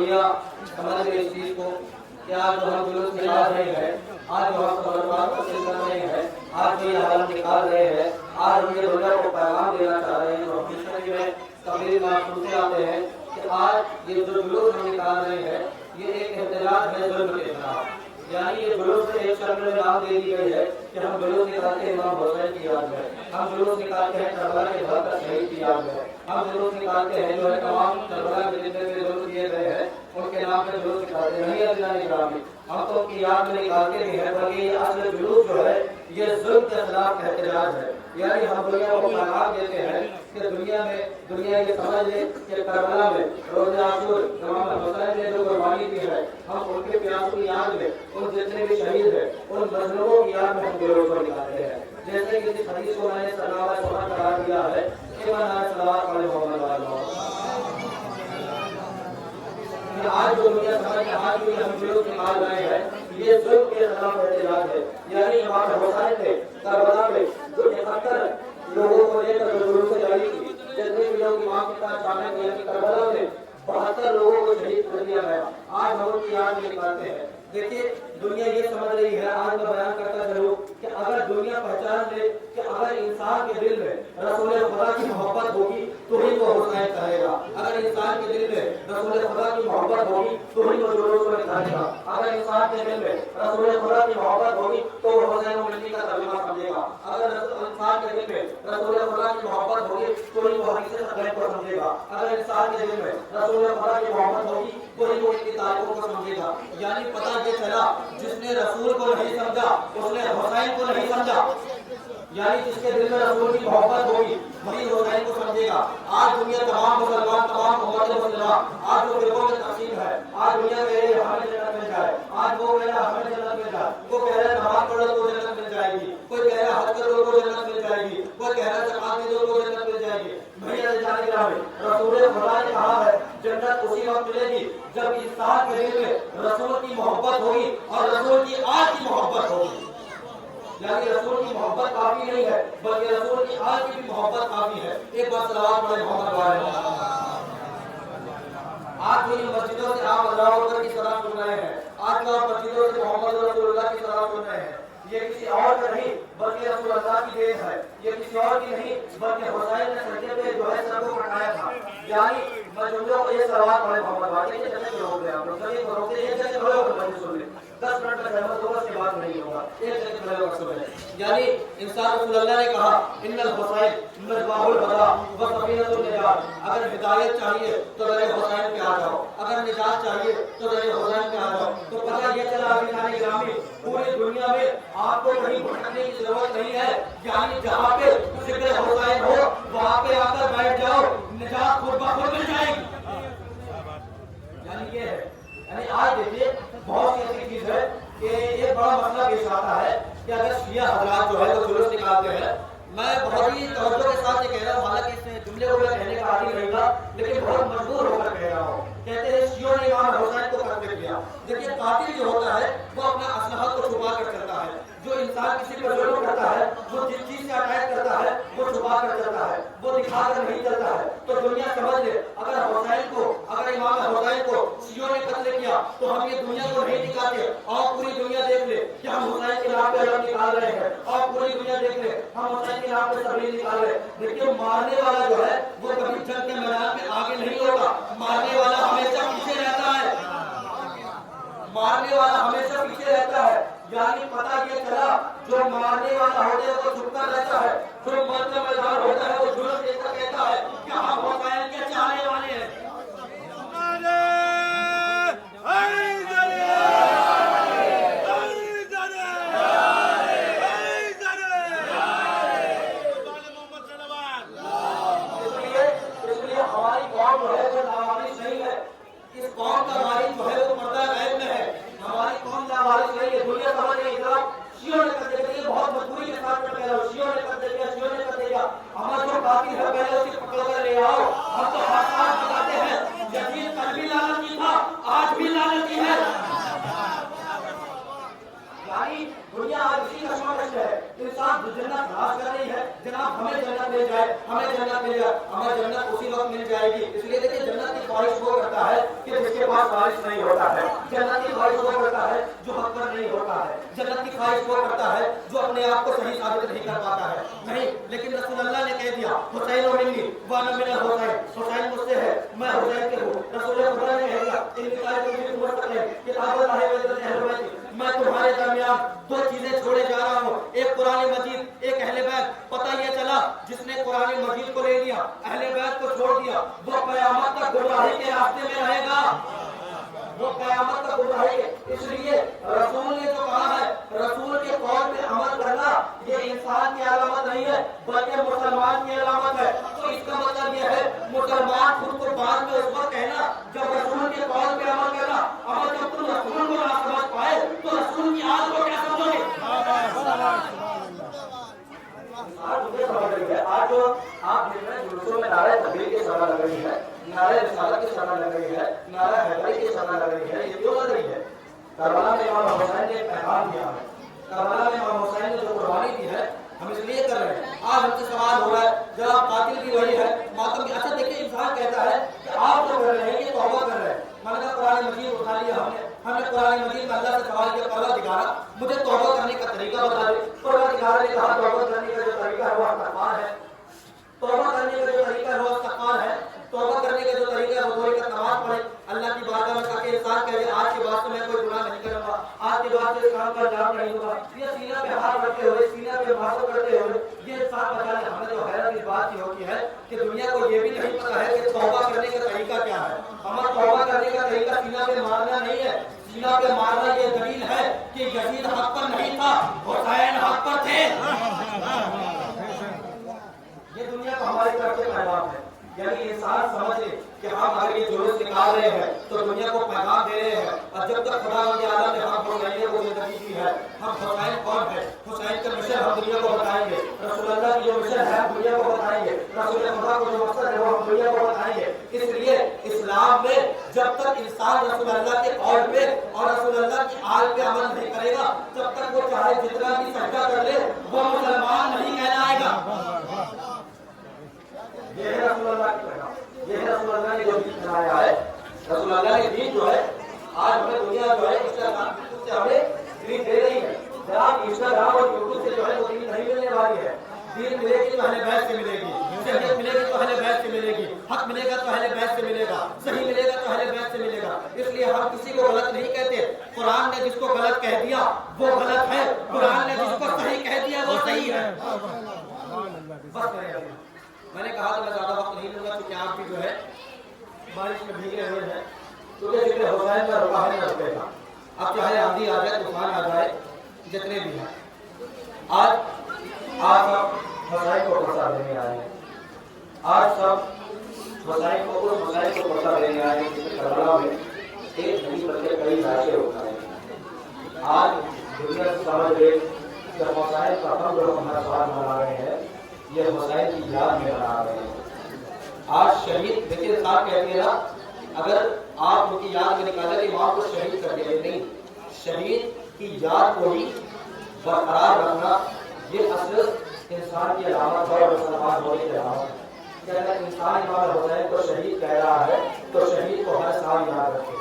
دنیا سمجھ گئی اس چیز کو کہ آج جو ہم جلوس نکال رہے ہیں، آج جو ہم خبرات حاصل کر رہے ہیں، آج جو یہ حالت نکال رہے ہیں، آج ہم یہ دنیا کو پیغام دینا چاہ رہے ہیں. اور ہمیشہ میں تقریر میں سنتے آتے ہیں کہ آج یہ جو جلوس ہم نکال رہے ہیں یہ ایک احتجاج ہے ظلم کے خلاف. یعنی یہ جلوس سے ایک شکل میں نام دے دی گئی ہے کہ ہم جلوس نکالتے ہیں امام حسین کی یاد میں، ہم جلوس نکالتے ہیں کربلا کے بہتر شہید کی یاد میں، ہم جلوس نکالتے ہیں جو ہے تمام کربلا کے جتنے بھی جلوس دیے گئے ہیں ان کے نام پہ جلوس نکالتے ہیں. نہیں عزیزان گرامی، ہم تو ان کی یاد میں نکالتے بھی ہیں، بلکہ یہ اصل جلوس جو ہے یہ ظلم کے خلاف احتجاج ہے. یعنی ہم دنیا کو پیغام دیتے ہیں کہ دنیا یہ سمجھ لے کہ کربلا میں روز عاشور امام حسین نے جو قربانی دی ہے، ہم ان کے پیاسوں کی یاد میں، ان جتنے بھی شہید ہیں ان مظلوموں کی یاد میں ہم جلوس کو نکالتے ہیں. جیسے کہ اس حدیث کو میں نے صلی اللہ علیہ وسلم قرار دیا ہے کہ من صلوات علی محمد آج جو دنیا سمجھ کے آج بھی ہم جلوس نکال رہے ہیں یہ ظلم کے خلاف احتجاج ہے. یعنی امام حسین نے کربلا میں جو 71 لوگوں کو لے کر جو جلوس جاری کی، جتنے بھی لوگ امام کے ساتھ شامل ہوئے، یعنی کربلا میں 72 لوگوں کو شہید کر دیا گیا، آج ہم ان کی یاد میں نکالتے ہیں. دیکھیے دنیا یہ سمجھ رہی ہے، آج میں بیان کرتا چلوں کہ اگر دنیا پہچان لے کہ اگر انسان کے دل میں رسول خدا کی محبت ہوگی تو ہی وہ حسین کہے گا، اگر انسان کے دل میں رسول خدا کی محبت ہوگی تو ہی وہ جلوس کو نکالے گا، اگر انسان کے دل میں رسول خدا کی محبت ہوگی تو وہ حسین ملکی کا ترجمہ سمجھے گا، اگر انسان کے دل میں رسول خدا کی محبت ہوگی تو ہی وہ حدیث حسین کو سمجھے گا، اگر انسان کے دل میں رسول خدا کی محبت ہوگی تو ہی وہ ان کی تاریخوں کو سمجھے گا. یعنی پتہ یہ چلا جس نے رسول کو نہیں سمجھا اس نے حسین کو نہیں سمجھا. یعنی جس کے دل میں رسول کی محبت ہوگی وہی حسین کو سمجھے گا. آج دنیا تمام مسلمان، تمام امت مسلمہ آج جو فرقوں میں تقسیم ہے، آج دنیا کہہ رہی ہے ہمیں جنت مل جائے، آج وہ کہہ رہا ہے ہمیں جنت مل جائے، وہ کہہ رہا ہے نماز پڑھو تو جنت مل جائے گی، کوئی کہہ رہا ہے حج کرو تو جنت مل جائے گی، کوئی کہہ رہا ہے زکات دے دو تو جنت مل جائے گی. بھائی جانے کے نام رسول خدا نے کہا ہے جنت اسی وقت ملے گی جب انسان کے دل میں رسول کی محبت ہوگی اور رسول کی آج کی محبت ہوگی. یعنی رسول کی محبت کافی نہیں ہے بلکہ رسول کی آج کی بھی محبت کافی ہے. ایک بات صلوات پڑھیں محمد والے. آج جو مسجدوں سے آپ اللہ اکبر کی صدا سن رہے ہیں، آج جو آپ مسجدوں سے محمد رسول اللہ کی صدا سن رہے ہیں، یہ کسی اور کا نہیں بلکہ رسول اللہ کی دین ہے، یہ کسی اور کی نہیں بلکہ حسین نے سجدے پہ جو ہے سر کو کٹایا تھا. یعنی میں جملوں کو یہ صلوات پڑھیں محمد والے کہ جیسے روک لیں آپ لوگ سبھی کو روکتے ہیں جیسے بڑے ہو کر سن لیں. 10 منٹ میں رحمت ہوگا اس کے بعد نہیں ہوگا، ایک سیکنڈ میں وقت سمجھیں. یعنی انسان رسول اللہ نے کہا ان الحسین مصباح الہدی و سفینۃ النجات، اگر ہدایت چاہیے تو در حسین پہ آ جاؤ، اگر نجات چاہیے تو در حسین پہ آ جاؤ. تو پتہ یہ چلا عزیزان گرامی پوری دنیا میں آپ کو کہیں بھٹکنے کی ضرورت نہیں ہے. یعنی جہاں پہ ذکر حسین ہو وہاں پہ آ کر بیٹھ جاؤ، نجات خود بخود مل جائے گی. یعنی یہ ہے. یعنی آج دیکھیے بہت سی ایسی چیز ہے کہ ایک بڑا مسئلہ پیش آتا ہے کہ اگر شیعہ حضرات جو ہے وہ جلوس نکالتے ہیں، میں بہت ہی توجہ کے ساتھ یہ کہہ رہا ہوں، حالانکہ اس جملے کو میں کہنے کا عادی نہیں تھا لیکن بہت مجبور ہو کر کہہ رہا ہوں. کہتے ہیں شیعوں نے امام حسین کو قتل کیا. دیکھیے قاتل جو ہوتا ہے وہ اپنا اسلحہ کو چھپا کر چلتا ہے. جو انسان کسی پر ظلم کرتا ہے وہ جس چیز سے اٹیک کرتا ہے وہ چھپا کر چلتا ہے، وہ دکھا کر نہیں چلتا ہے. تو دنیا سمجھ لے اگر امام حسین کو شیعوں نے قتل کیا تو ہم یہ دنیا کو نہیں دکھاتے، اور پوری دنیا دیکھ لے کہ ہم حسین کے نام پہ علم نکال رہے ہیں، اور پوری دنیا دیکھ لے ہم حسین کے نام پہ تبلیغ نکال رہے ہیں. لیکن مارنے والا جو ہے وہ کبھی جنگ کے میدان میں آگے نہیں ہوتا، مارنے والا ہمیشہ پیچھے رہتا ہے، مارنے والا ہمیشہ پیچھے رہتا ہے. یعنی پتہ یہ چلا جو مارنے والا ہوتا ہے وہ چھپ کر رہتا ہے، جو مرد میدان ہوتا ہے وہ جرم دے کر کہتا ہے کہ ہم حسین کے چاہنے والے ہیں. شیعوں نے قتل کیا، ہمارا جو قاتل ہے پہلے اسے پکڑ کر لے آؤ، पास वारिस नहीं होता है। जन्नत की ख्वाहिश वो करता है जो हक पर नहीं होता है। जन्नत की ख्वाहिश वो करता है जो अपने आप को सही साबित नहीं कर पाता है। नहीं, लेकिन रसूल अल्लाह ने कह दिया हुसैन और मिन्नी व अना मिनल हुसैन, हुसैन मुझसे है, मैं हुसैन के हूँ। रसूल खुदा ने कह दिया मैं तुम्हारे दरमियान दो चीजें छोड़े जा रहा हूँ, एक कुरान मजीद, एक अहले बैत। पता ये चला जिसने कुरान मजीद को ले लिया, अहले बैत को छोड़ दिया, वो कयामत तक गुमराही के रास्ते में रहेगा, वो कयामत तक गुमराही के। इसलिए रसूल ने जो कहा है, रसूल के कौल पे अमल करना ये इंसान की अलामत नहीं है बल्कि मुसलमान की अलामत है। तो इसका मतलब ये है मुसलमान खुद को बाद में उस वक्त कहना जब रसूल के कौल पे अमल करना। अगर जब तुम रसूल को ना समझ पाए तो रसूल की आग को क्या समझोगे? आज जो आप देख रहे हैं जुलूसों में नारे तकबीर की सभा लग रही है, नारे रिसालत की सभा लग रही है, नारे हैदरी की सभा लग रही है, ये क्यों लग रही है? करबला में इमाम हुसैन ने पैगाम दिया है, करबला में इमाम हुसैन ने जो कुर्बानी दी है हम इसलिए कर रहे हैं। आज हमसे सवाल हो रहा है जब आप कातिल भी वही है मातम की। अच्छा देखिए, इंसान कहता है कि आप जो कर रहे हैं ये तौबा कर रहे हैं। मैंने कहा कुरान मजीद उठा लिया हमने कुरान मजीद में अल्लाह से सवाल किया, अल्लाह दिखाना मुझे तौबा करने का तरीका बता दे। अल्लाह दिखाने ने कहा तौबा करने का जो तरीका है वो इस्तिग़फ़ार है। तौबा करने का जो तरीका है वो इस्तिग़फ़ार है। तौबा करने का जो तरीका है वो दो रकात नमाज पढ़े, अल्लाह की बारगाह में ताकि इंसान कहे आज के बाद से मैं कोई गुनाह नहीं करूंगा, आज के बाद से इस काम का अंजाम नहीं होगा। ये सीना पे हाथ रखते हुए, सीना पे मासूम करते हुए ये इंसान बता रहे। हमें तो हैरत इस बात की होती है कि दुनिया को ये भी नहीं पता है कि तौबा करने का तरीका क्या है। हमारा तौबा करने का तरीका सीना पे मारना नहीं है। सीना पे मारना ये दलील है कि यजीद हक पर नहीं था, हुसैन हक पर थे। ये दुनिया को हमारी तरफ से पैगाम है, यानी इंसान समझ ले कि हम अगर ये जुलूस निकाल रहे हैं तो दुनिया को पैगाम दे रहे हैं। और जब तक खुदा के आलम में हम बोल रहे हैं वो जिंदगी की है, हम हुसैन कौन है, हुसैन का मिशन हम दुनिया को बताएंगे, रसूल अल्लाह की जो मिशन है दुनिया को बताएंगे, रसूल खुदा को जो मकसद है वो हम दुनिया को बताएंगे। इसलिए इस्लाम में जब तक इंसान रसूल अल्लाह के कौल पे और रसूल अल्लाह की आल पे अमल नहीं करेगा तब तक वो चाहे जितना भी सजदा कर ले वो मुसलमान नहीं कहलाएगा। ये है रसूल अल्लाह की पैगाम, ये है रसूल अल्लाह ने जो दीन बनाया है। रसूल अल्लाह ने दीन जो है आज हमें दुनिया जो है इंस्टाग्राम से हमें दीन दे रही है। जनाब इंस्टाग्राम और यूट्यूब से जो है वो दीन नहीं मिलने वाली है। दीन मिलेगी तो अहले बैत से मिलेगी, शरीयत मिलेगी तो अहले बैत से मिलेगी, हक मिलेगा तो अहले बैत से मिलेगा, सही मिलेगा तो अहले बैत से मिलेगा। इसलिए हम किसी को गलत नहीं कहते। कुरान ने जिसको गलत कह दिया वो गलत है, कुरान ने जिसको सही कह दिया वो सही है। बस मैंने कहा तो मैं ज्यादा वक्त नहीं लूंगा क्योंकि आप भी जो है बारिश में भीगे हुए हैं, क्योंकि जिक्र हुसैन का रुका है रुकेगा। अब चाहे आंधी आ जाए, तूफान आ जाए, जितने भी हैं आज सब हुसैन को पर्चा देने आए हैं। आज सब हुसैन को उस हुसैन को पर्चा देने आए हैं जिसमें करबला में एक नहीं बल्कि कई लाशें उठाए हैं। आज दुनिया से समझ गए कि हुसैन का हम लोग हमारा स्वाद मना रहे हैं, ये हुसैन की याद में मना रहे हैं। आज शहीद देखिए साहब कहते हैं ना, अगर आप उनकी याद में निकाले तो इमाम को शहीद कर दिया, नहीं, शहीद की याद को ही बरकरार रखना ये असल इंसान की अलामत है और मुसलमान होने की अलामत है। कि अगर इंसान इमाम हुसैन को शहीद कह रहा है तो शहीद को हर साल याद रखे,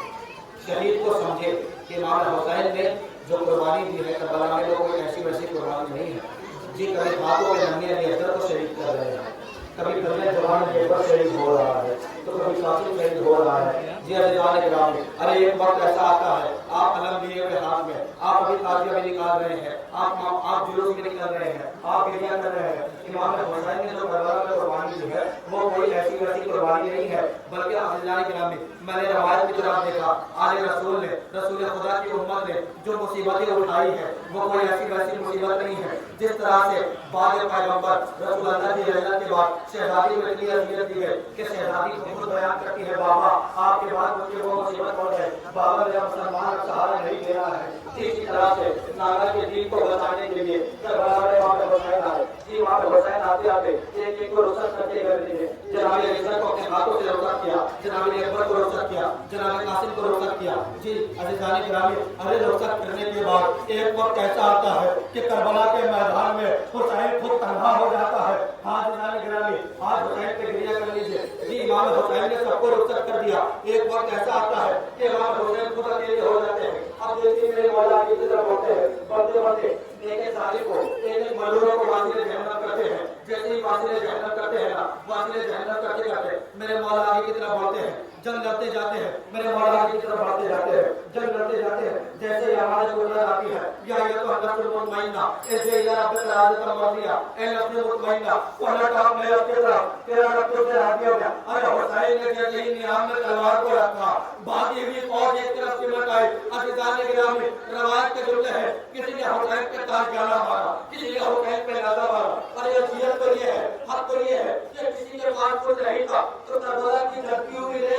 शहीद को समझे कि इमाम हुसैन ने जो कुर्बानी दी है करबला में, वो कोई ऐसी वैसी कुर्बानी नहीं है जी। कभी बातों के नन्हे अहतर को शहीद कर रहे हैं, कभी कन्या जवान पेपर शहीद हो रहा है, तो कभी कातिल शहीद हो रहा है जी। अज़ीज़ान किराम, अरे एक वक्त ऐसा आता है आप अलम लिए हुए हाथ में, आप अभी ताजिया भी निकाल रहे हैं, आप जुलूस भी निकल रहे हैं, आप गिरिया कर रहे हैं। इमाम हुसैन ने जो करबला में कुर्बानी दी है वो कोई ऐसी वैसी कुर्बानी नहीं है, बल्कि अज़ीज़ान किराम मैंने रवायत की तरफ देखा, आले रसूल ने, रसूल खुदा की उम्मत ने जो मुसीबतें उठाई है वो कोई ऐसी वैसी मुसीबत नहीं है। जिस तरह से बाद पैगंबर रसूल अल्लाह की रहमत के बाद शहजादी को इतनी अहमियत दी है कि शहजादी खुद बयान करती है, बाबा आपके बाद मुझे वो मुसीबत पड़ गई, बाबा मेरा मुसलमान सहारा नहीं देना है। इसी तरह से नाना के दीन को बचाने के लिए करबला में वहाँ पे हुसैन आए जी। वहाँ पे हुसैन आते आते एक एक को रुखसत करते करते जनाब रिजत को अपने हाथों से रुखसत किया, जनाब अकबर को रुखसत किया, जनाब कासिम को रुखसत किया जी। अज़ीज़ान गिरामी, अरे रुखसत करने के बाद एक वक्त ऐसा आता है कि करबला के मैदान में हुसैन खुद तन्हा हो जाता है। हाँ अज़ीज़ान गिरामी, आज हुसैन पे गिरिया कर लीजिए जी। इमाम हुसैन ने सबको रुखसत कर दिया। एक वक्त ऐसा आता है कि इमाम हुसैन खुद अकेले हो जाते हैं। अब देखिए मेरे मौला की तरफ होते हैं, बढ़ते बढ़ते एक साली को एक मजदूरों को वासिले जहन्नम करते हैं। जैसे ही वासिले जहन्नम करते हैं ना, वासिले जहन्नम करते करते मेरे मौला आगे की तरफ बढ़ते हैं, जंग लड़ते जाते हैं। मेरे मौला आगे की तरफ बढ़ते जाते हैं, जंग लड़ते जाते हैं। जैसे ही हमारे गुजर आती है या ये तो नफ्स मुतमइन्ना ऐसे या रब तआला का मर्जिया ए नफ्स मुतमइन्ना पलट अपने रब की तरफ, तेरा रब तो तेरा हाथ हो गया। अरे हुसैन ने जैसे ही नियाम में तलवार को रखा, बाकी भी फौज एक तरफ सिमट आई। अज़ीज़ान गिरामी, रवायत के जुमले हैं, किसी ने हुसैन के ताज गाना मारा, किसी ने हुसैन पे नादा मारा। अरे असलियत तो ये है, हक तो ये है कि किसी के पास कुछ नहीं था तो करबला की धरती हुई रे।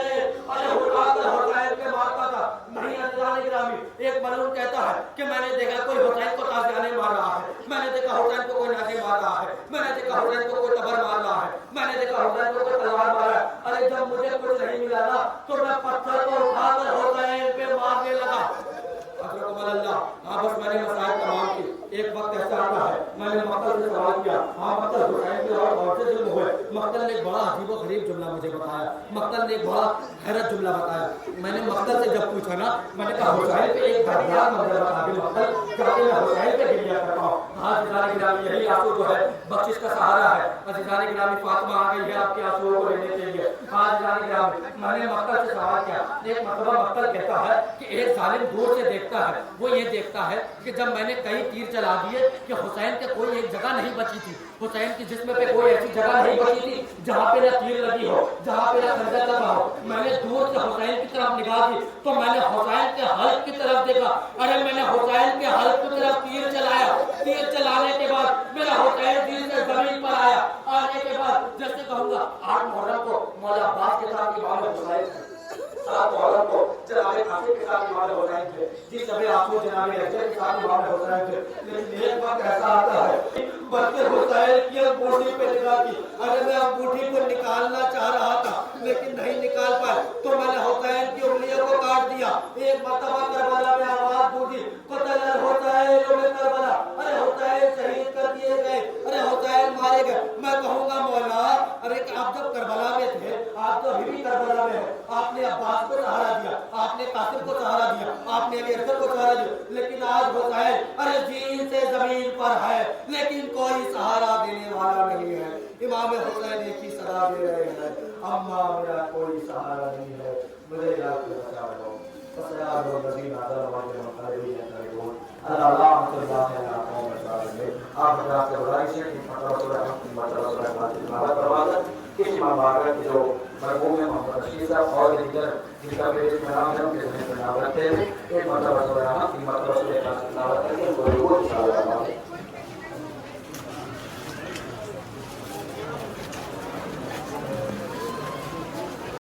अरे हुसैन पे मारता था नहीं। अज़ीज़ान गिरामी, एक मलून कहता है कि मैंने देखा कोई हुसैन को ताज़ियाने मार रहा है, मैंने देखा हुसैन को कोई नाज़ी मार रहा है, मैंने देखा हुसैन को कोई तबर मार रहा है, मैंने देखा हुसैन को कोई तलवार मारा है। अरे जब मुझे कुछ नहीं मिला ना तो मैं पत्थर को उठाकर हुसैन पे मारने लगा। हाँ बस मैंने मसाइल तमाम की। एक वक्त ऐसा आता है, मैंने मक्तल से सवाल किया, हाँ मक्तल हुसैन के और से जुल्म हुए। मक्तल ने एक बड़ा अजीब और गरीब जुमला मुझे बताया, मक्तल ने एक बड़ा हैरत जुमला बताया। मैंने मक्तल से जब पूछा ना, मैंने कहा हुसैन पे एक दर्दनाक मंजर बता के मक्तल जाके मैं हुसैन पे गिरिया करता हूँ। हाँ अज़ीज़ान गिरामी, यही आंसू जो है बख्शिश का सहारा है। अज़ीज़ान गिरामी, फातिमा आ गई है आपके आंसुओं को लेने के लिए। हाँ अज़ीज़ान गिरामी, मैंने मक्तल से सवाल किया। एक मरतबा मक्तल कहता है कि एक जालिम दूर से देखता है, वो ये देखता है कि जब मैंने कई तीर चला दिए कि हुसैन के कोई एक जगह नहीं बची थी, हुसैन की जिस्म पे कोई ऐसी जगह नहीं बची थी जहाँ पे ना तीर लगी हो, जहाँ पे ना खंजर लगा हो। मैंने दूर से हुसैन की तरफ निगाह दी तो मैंने हुसैन के हल्क की तरफ देखा। अरे मैंने हुसैन के हल्क की तरफ तीर चलाया, तीर चलाने के बाद मेरा हुसैन दिल से जमीन पर आया। आने के बाद जैसे कहूँगा 8 मुहर्रम को मौला अब्बास के साथ इमाम हुसैन, 7 मुहर्रम को जनाब कासिम के साथ इमाम हुसैन थे जी। सभी आंसू जनाब रजब के साथ इमाम हुसैन थे। लेकिन एक वक्त ऐसा आता है बच्चे हुसैन की अंगूठी पे निगाह की। अरे मैं अंगूठी को निकालना चाह रहा था लेकिन नहीं निकाल पाया तो मैंने हुसैन की उंगलियों को काट दिया। एक मरतबा करबला में आवाज गूंजी, क़त्ल हुसैन में करबला। अरे हुसैन शहीद कर दिए गए, अरे हुसैन मारे गए। मैं कहूँगा मौला, अरे आप जब करबला में थे, आप तो अभी भी करबला में है, आपने अब्बास को सहारा दिया, आपने कासिम को सहारा दिया, आपने अली असगर को सहारा दिया, लेकिन आज हुसैन अरे जीन से जमीन पर है लेकिन कोई सहारा देने वाला नहीं है। इमाम हुसैन एक ही सलाह दे रहे हैं, अम्मा मेरा कोई सहारा नहीं है, मुझे याद कर बचा लो। फसयादो नबी नादर वाले मकाली है तरीकों अल्लाह अल्लाह है आपको बचा ले। आप बता के बुलाई से कि फतवा सूरह मतलब सूरह फातिहा करवाकर किस मुबारक के जो मरहूम मोहम्मद रशीद साहब और दीगर जिनका पेश नाम है उनके नाम रखते हैं एक मतलब सूरह